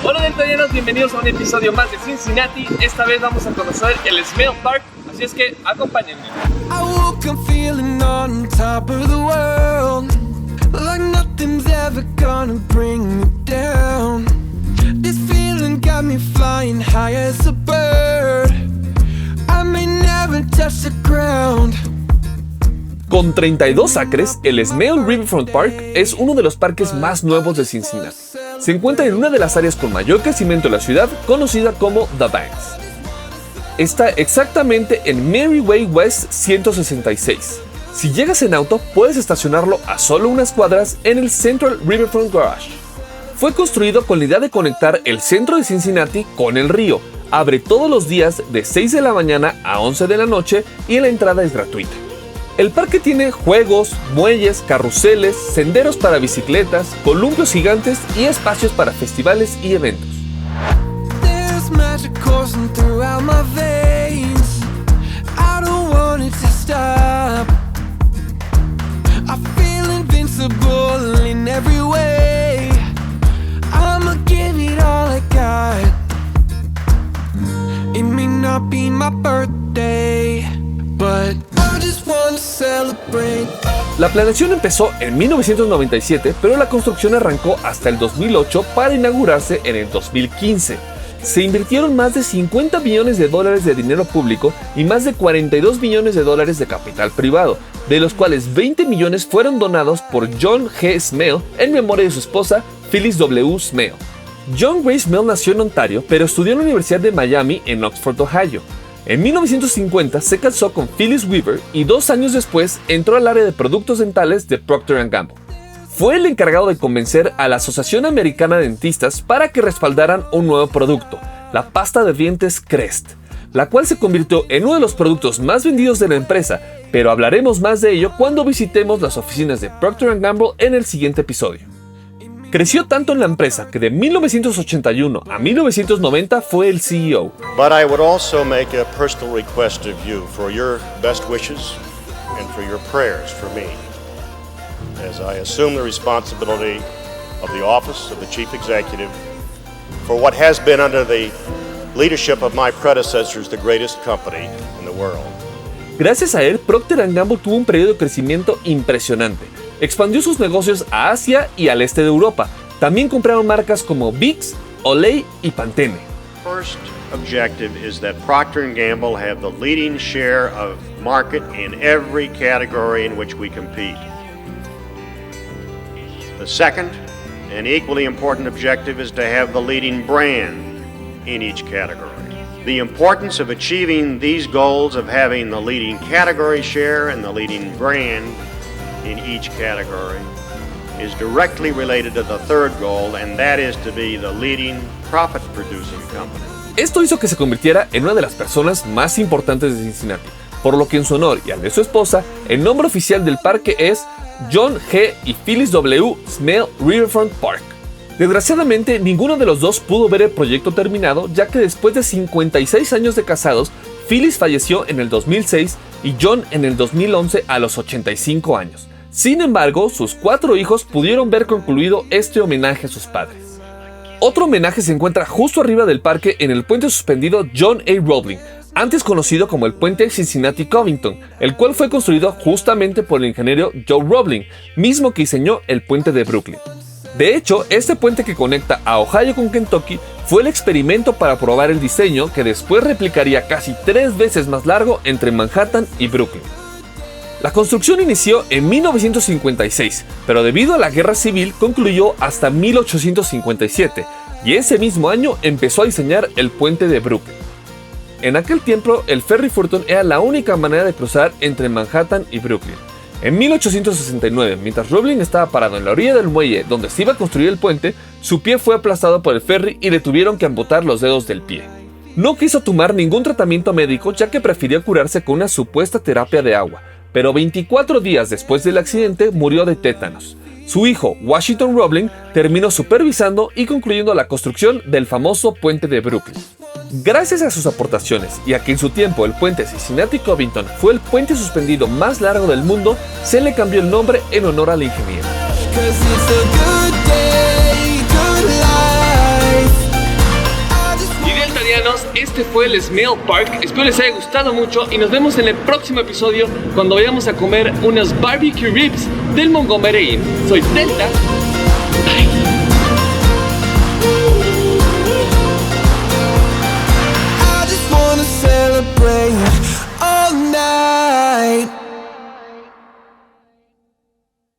Hola italianos, bienvenidos a un episodio más de Cincinnati. Esta vez vamos a conocer el Smale Park, así es que acompáñenme. I woke up feeling on top of the world, like nothing's ever gonna bring me down. This feeling got me flying high as a bird. I may never touch the ground. Con 32 acres, el Smale Riverfront Park es uno de los parques más nuevos de Cincinnati. Se encuentra en una de las áreas con mayor crecimiento de la ciudad, conocida como The Banks. Está exactamente en Mary Way West 166. Si llegas en auto, puedes estacionarlo a solo unas cuadras en el Central Riverfront Garage. Fue construido con la idea de conectar el centro de Cincinnati con el río. Abre todos los días de 6 de la mañana a 11 de la noche y la entrada es gratuita. El parque tiene juegos, muelles, carruseles, senderos para bicicletas, columpios gigantes y espacios para festivales y eventos. There's magic coursing throughout my veins. I don't want it to stop. I feel invincible in every way. I'ma give it all I got. It may not be my birthday, but I just want to celebrate. La planeación empezó en 1997, pero la construcción arrancó hasta el 2008 para inaugurarse en el 2015. Se invirtieron más de $50 millones de dinero público y más de $42 millones de capital privado, de los cuales 20 millones fueron donados por John G. Smale en memoria de su esposa Phyllis W. Smale. John Gray Smale nació en Ontario, pero estudió en la Universidad de Miami en Oxford, Ohio. En 1950 se casó con Phyllis Weaver y 2 años después entró al área de productos dentales de Procter & Gamble. Fue el encargado de convencer a la Asociación Americana de Dentistas para que respaldaran un nuevo producto, la pasta de dientes Crest, la cual se convirtió en uno de los productos más vendidos de la empresa, pero hablaremos más de ello cuando visitemos las oficinas de Procter & Gamble en el siguiente episodio. Creció tanto en la empresa que de 1981 a 1990 fue el CEO. But I would also make a personal request of you for your best wishes and for your prayers for me as I assume the responsibility of the office of the Chief Executive for what has been under the leadership of my predecessors the greatest company in the world. Gracias a él, Procter & Gamble tuvo un periodo de crecimiento impresionante. Expandió sus negocios a Asia y al este de Europa. También compraron marcas como Vicks, Olay y Pantene. First objective is that Procter & Gamble have the leading share of market in every category in which we compete. The second, and equally important objective, is to have the leading brand in each category. The importance of achieving these goals of having the leading category share and the leading brand in each category is directly related to the third goal, and that is to be the leading profit-producing company. Esto hizo que se convirtiera en una de las personas más importantes de Cincinnati, por lo que en su honor y al de su esposa, el nombre oficial del parque es John G. y Phyllis W. Smale Riverfront Park. Desgraciadamente, ninguno de los dos pudo ver el proyecto terminado, ya que después de 56 años de casados, Phyllis falleció en el 2006 y John en el 2011 a los 85 años. Sin embargo, sus 4 hijos pudieron ver concluido este homenaje a sus padres. Otro homenaje se encuentra justo arriba del parque en el puente suspendido John A. Roebling, antes conocido como el puente Cincinnati-Covington, el cual fue construido justamente por el ingeniero Joe Roebling, mismo que diseñó el puente de Brooklyn. De hecho, este puente que conecta a Ohio con Kentucky fue el experimento para probar el diseño que después replicaría casi 3 veces más largo entre Manhattan y Brooklyn. La construcción inició en 1956, pero debido a la guerra civil concluyó hasta 1857, y ese mismo año empezó a diseñar el puente de Brooklyn. En aquel tiempo, el ferry Fulton era la única manera de cruzar entre Manhattan y Brooklyn. En 1869, mientras Roebling estaba parado en la orilla del muelle donde se iba a construir el puente, su pie fue aplastado por el ferry y le tuvieron que amputar los dedos del pie. No quiso tomar ningún tratamiento médico ya que prefirió curarse con una supuesta terapia de agua, pero 24 días después del accidente murió de tétanos. Su hijo, Washington Roebling, terminó supervisando y concluyendo la construcción del famoso puente de Brooklyn. Gracias a sus aportaciones y a que en su tiempo el puente Cincinnati-Covington fue el puente suspendido más largo del mundo, se le cambió el nombre en honor al ingeniero. 'Cause it's a good day, good life. amigos, este fue el Smell Park. Espero les haya gustado mucho y nos vemos en el próximo episodio cuando vayamos a comer unos barbecue ribs del Montgomery Inn. Soy Delta.